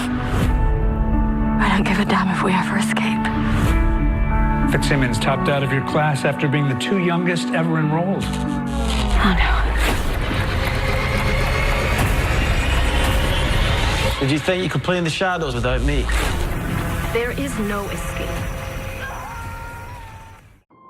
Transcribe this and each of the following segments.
I don't give a damn if we ever escape. Simmons topped out of your class after being the 2 youngest ever enrolled. Oh no. Did you think you could play in the shadows without me? There is no escape.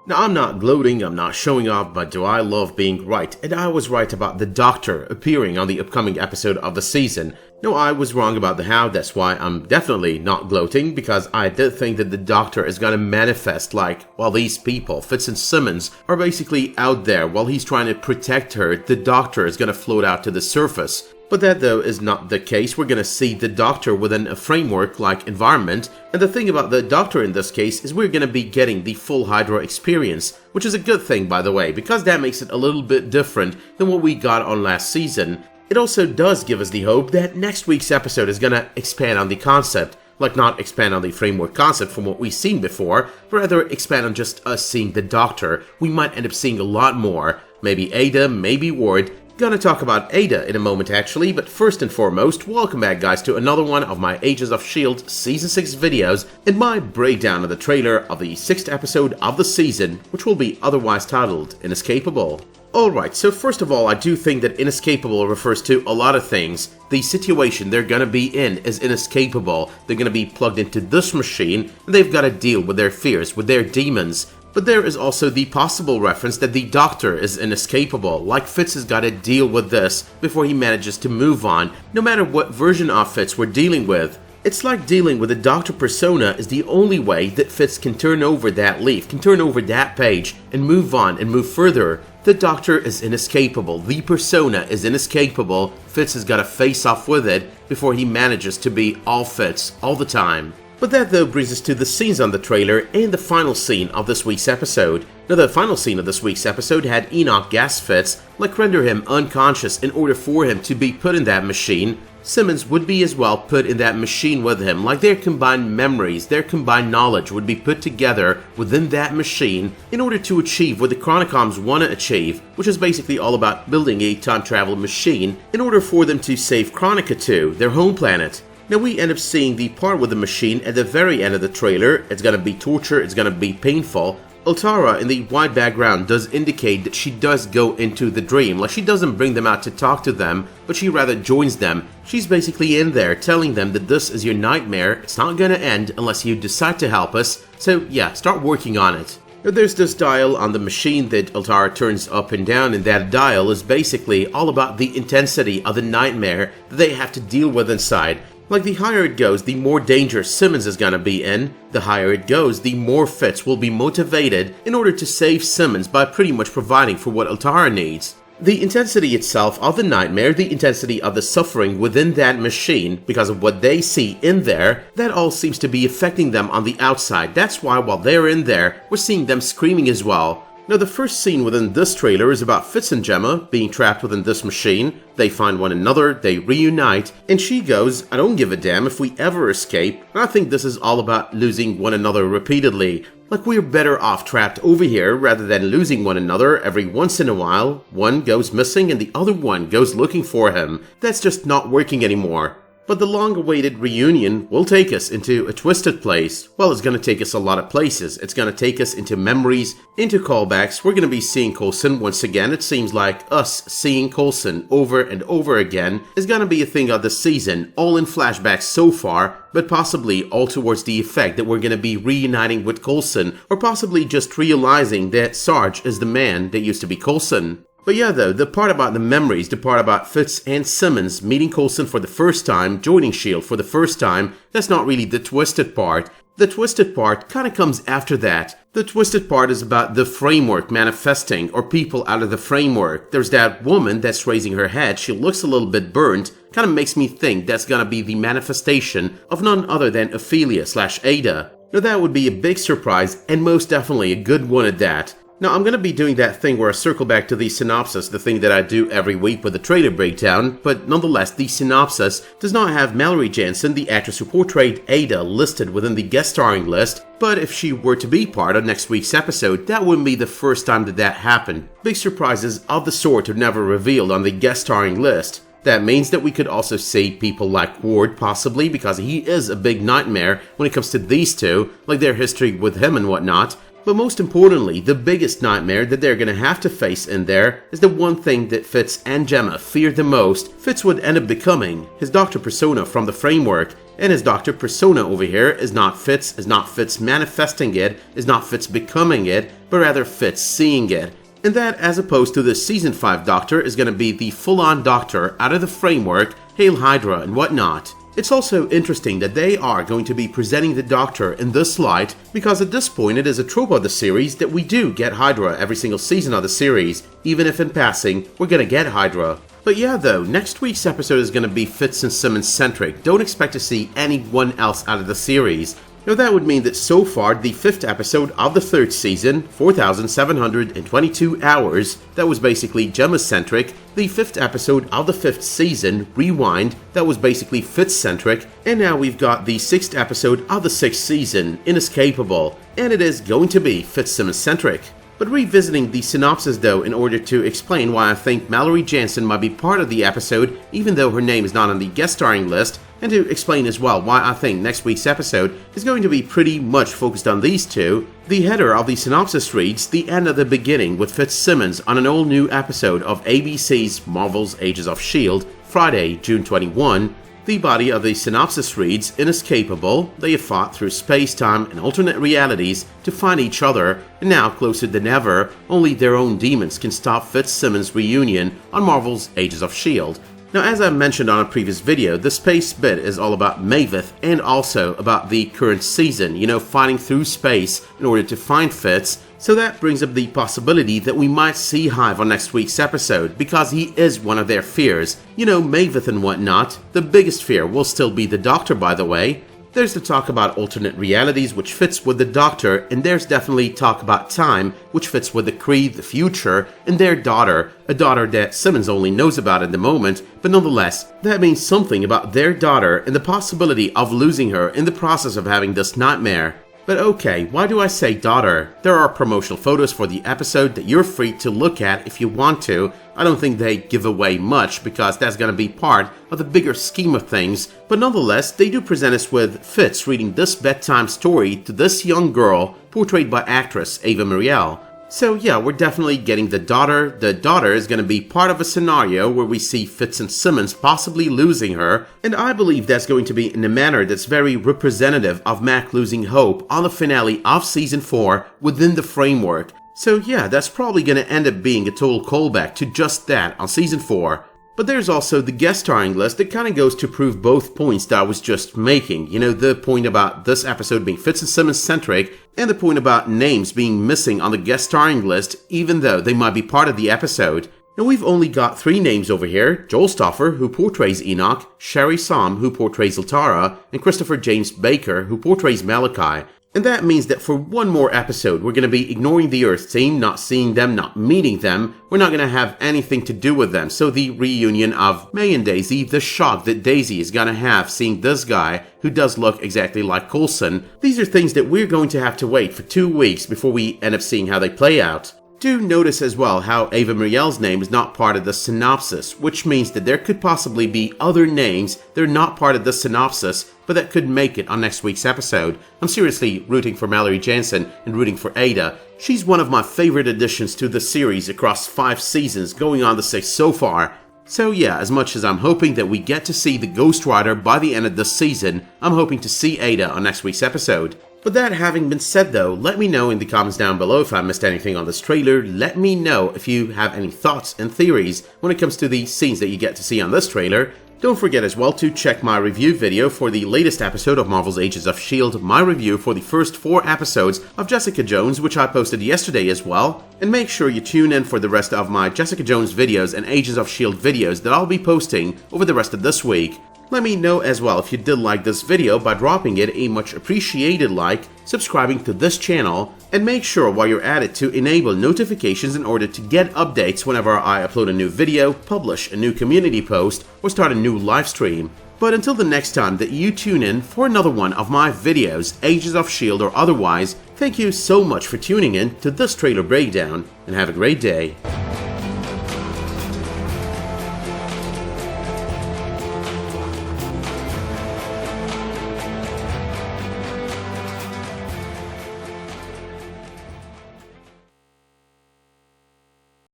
Now, I'm not gloating, I'm not showing off, but do I love being right? And I was right about the Doctor appearing on the upcoming episode of the season. No, I was wrong about the how, that's why I'm definitely not gloating, because I did think that the Doctor is gonna manifest like, well, these people, Fitz and Simmons, are basically out there while he's trying to protect her. The Doctor is gonna float out to the surface. But that, though, is not the case. We're gonna see the Doctor within a framework-like environment, and the thing about the Doctor in this case is we're gonna be getting the full Hydra experience, which is a good thing, by the way, because that makes it a little bit different than what we got on last season. It also does give us the hope that next week's episode is gonna expand on the concept, like not expand on the framework concept from what we've seen before, but rather expand on just us seeing the Doctor. We might end up seeing a lot more, maybe AIDA, maybe Ward. Gonna talk about AIDA in a moment actually, but first and foremost, welcome back guys to another one of my Agents of S.H.I.E.L.D. Season 6 videos and my breakdown of the trailer of the 6th episode of the season, which will be otherwise titled Inescapable. Alright, so first of all, I do think that Inescapable refers to a lot of things. The situation they're gonna be in is inescapable. They're gonna be plugged into this machine, and they've gotta deal with their fears, with their demons. But there is also the possible reference that the Doctor is inescapable, like Fitz has got to deal with this before he manages to move on, no matter what version of Fitz we're dealing with. It's like dealing with the Doctor persona is the only way that Fitz can turn over that leaf, can turn over that page, and move on and move further. The Doctor is inescapable, the persona is inescapable, Fitz has got to face off with it before he manages to be all Fitz, all the time. But that though brings us to the scenes on the trailer and the final scene of this week's episode. Now the final scene of this week's episode had Enoch gas Fitz, like render him unconscious in order for him to be put in that machine. Simmons would be as well put in that machine with him, like their combined memories, their combined knowledge would be put together within that machine in order to achieve what the Chronicoms want to achieve, which is basically all about building a time travel machine in order for them to save Chronica 2, their home planet. Now we end up seeing the part with the machine at the very end of the trailer. It's gonna be torture, it's gonna be painful. Ultara in the white background does indicate that she does go into the dream, like she doesn't bring them out to talk to them, but she rather joins them. She's basically in there telling them that this is your nightmare, it's not gonna end unless you decide to help us, so yeah, start working on it. Now there's this dial on the machine that Ultara turns up and down, and that dial is basically all about the intensity of the nightmare that they have to deal with inside. Like the higher it goes, the more danger Simmons is gonna be in. The higher it goes, the more Fitz will be motivated in order to save Simmons by pretty much providing for what Ultara needs. The intensity itself of the nightmare, the intensity of the suffering within that machine, because of what they see in there, that all seems to be affecting them on the outside. That's why while they're in there, we're seeing them screaming as well. Now the first scene within this trailer is about Fitz and Jemma being trapped within this machine. They find one another, they reunite, and she goes, I don't give a damn if we ever escape. And I think this is all about losing one another repeatedly. Like we're better off trapped over here rather than losing one another every once in a while. One goes missing and the other one goes looking for him. That's just not working anymore. But the long-awaited reunion will take us into a twisted place. Well, it's gonna take us a lot of places. It's gonna take us into memories, into callbacks. We're gonna be seeing Coulson once again. It seems like us seeing Coulson over and over again is gonna be a thing of the season, all in flashbacks so far, but possibly all towards the effect that we're gonna be reuniting with Coulson, or possibly just realizing that Sarge is the man that used to be Coulson. But yeah though, the part about the memories, the part about Fitz and Simmons meeting Coulson for the first time, joining S.H.I.E.L.D. for the first time, that's not really the twisted part. The twisted part kinda comes after that. The twisted part is about the framework manifesting, or people out of the framework. There's that woman that's raising her head, she looks a little bit burnt, kinda makes me think that's gonna be the manifestation of none other than Ophelia/AIDA. Now that would be a big surprise, and most definitely a good one at that. Now, I'm going to be doing that thing where I circle back to the synopsis, the thing that I do every week with the trailer breakdown, but nonetheless, the synopsis does not have Mallory Jansen, the actress who portrayed AIDA, listed within the guest starring list, but if she were to be part of next week's episode, that wouldn't be the first time that happened. Big surprises of the sort are never revealed on the guest starring list. That means that we could also see people like Ward possibly, because he is a big nightmare when it comes to these two, like their history with him and whatnot. But most importantly, the biggest nightmare that they're gonna have to face in there is the one thing that Fitz and Jemma fear the most. Fitz would end up becoming his Doctor persona from the framework, and his Doctor persona over here is not Fitz manifesting it, is not Fitz becoming it, but rather Fitz seeing it. And that, as opposed to the Season 5 Doctor, is gonna be the full-on Doctor out of the framework, Hail Hydra and whatnot. It's also interesting that they are going to be presenting the Doctor in this light, because at this point it is a trope of the series that we do get Hydra every single season of the series, even if in passing we're gonna get Hydra. But yeah though, next week's episode is gonna be Fitz and Simmons centric. Don't expect to see anyone else out of the series. Now that would mean that so far the 5th episode of the 3rd season, 4,722 hours, that was basically Jemma-centric, the 5th episode of the 5th season, Rewind, that was basically Fitz-centric, and now we've got the 6th episode of the 6th season, Inescapable, and it is going to be Fitz-Simmons-centric. But revisiting the synopsis though in order to explain why I think Mallory Jansen might be part of the episode even though her name is not on the guest starring list, and to explain as well why I think next week's episode is going to be pretty much focused on these two, the header of the synopsis reads the end of the beginning with Fitz Simmons on an all new episode of ABC's Marvel's Agents of S.H.I.E.L.D. Friday, June 21. The body of the synopsis reads, Inescapable, they have fought through space-time and alternate realities to find each other, and now closer than ever, only their own demons can stop Fitz Simmons' reunion on Marvel's Agents of S.H.I.E.L.D. Now, as I mentioned on a previous video, the space bit is all about Maveth and also about the current season, fighting through space in order to find Fitz. So that brings up the possibility that we might see Hive on next week's episode, because he is one of their fears. Maveth and whatnot. The biggest fear will still be the Doctor, by the way. There's the talk about alternate realities, which fits with the Doctor, and there's definitely talk about time, which fits with the Kree, the future, and their daughter, a daughter that Simmons only knows about at the moment, but nonetheless, that means something about their daughter and the possibility of losing her in the process of having this nightmare. But okay, why do I say daughter? There are promotional photos for the episode that you're free to look at if you want to. I don't think they give away much because that's gonna be part of the bigger scheme of things, but nonetheless, they do present us with Fitz reading this bedtime story to this young girl, portrayed by actress Ava Marielle. So yeah, we're definitely getting the daughter. The daughter is going to be part of a scenario where we see Fitz and Simmons possibly losing her, and I believe that's going to be in a manner that's very representative of Mac losing hope on the finale of Season 4 within the framework. So yeah, that's probably going to end up being a total callback to just that on Season 4. But there's also the guest starring list that kind of goes to prove both points that I was just making. The point about this episode being Fitz and Simmons centric, and the point about names being missing on the guest starring list, even though they might be part of the episode. Now we've only got 3 names over here: Joel Stoffer, who portrays Enoch, Sherry Som, who portrays Latara, and Christopher James Baker, who portrays Malachi. And that means that for one more episode, we're going to be ignoring the Earth team, not seeing them, not meeting them. We're not going to have anything to do with them. So the reunion of May and Daisy, the shock that Daisy is going to have seeing this guy who does look exactly like Coulson, these are things that we're going to have to wait for 2 weeks before we end up seeing how they play out. Do notice as well how Ava Marielle's name is not part of the synopsis, which means that there could possibly be other names that are not part of the synopsis, but that could make it on next week's episode. I'm seriously rooting for Mallory Jansen and rooting for AIDA. She's one of my favorite additions to the series across 5 seasons, going on the 6th so far. So yeah, as much as I'm hoping that we get to see the Ghost Rider by the end of this season, I'm hoping to see AIDA on next week's episode. But that having been said though, let me know in the comments down below if I missed anything on this trailer. Let me know if you have any thoughts and theories when it comes to the scenes that you get to see on this trailer. Don't forget as well to check my review video for the latest episode of Marvel's Agents of S.H.I.E.L.D., my review for the first 4 episodes of Jessica Jones, which I posted yesterday as well. And make sure you tune in for the rest of my Jessica Jones videos and Agents of S.H.I.E.L.D. videos that I'll be posting over the rest of this week. Let me know as well if you did like this video by dropping it a much appreciated like, subscribing to this channel, and make sure while you're at it to enable notifications in order to get updates whenever I upload a new video, publish a new community post, or start a new live stream. But until the next time that you tune in for another one of my videos, Agents of S.H.I.E.L.D. or otherwise, thank you so much for tuning in to this trailer breakdown, and have a great day.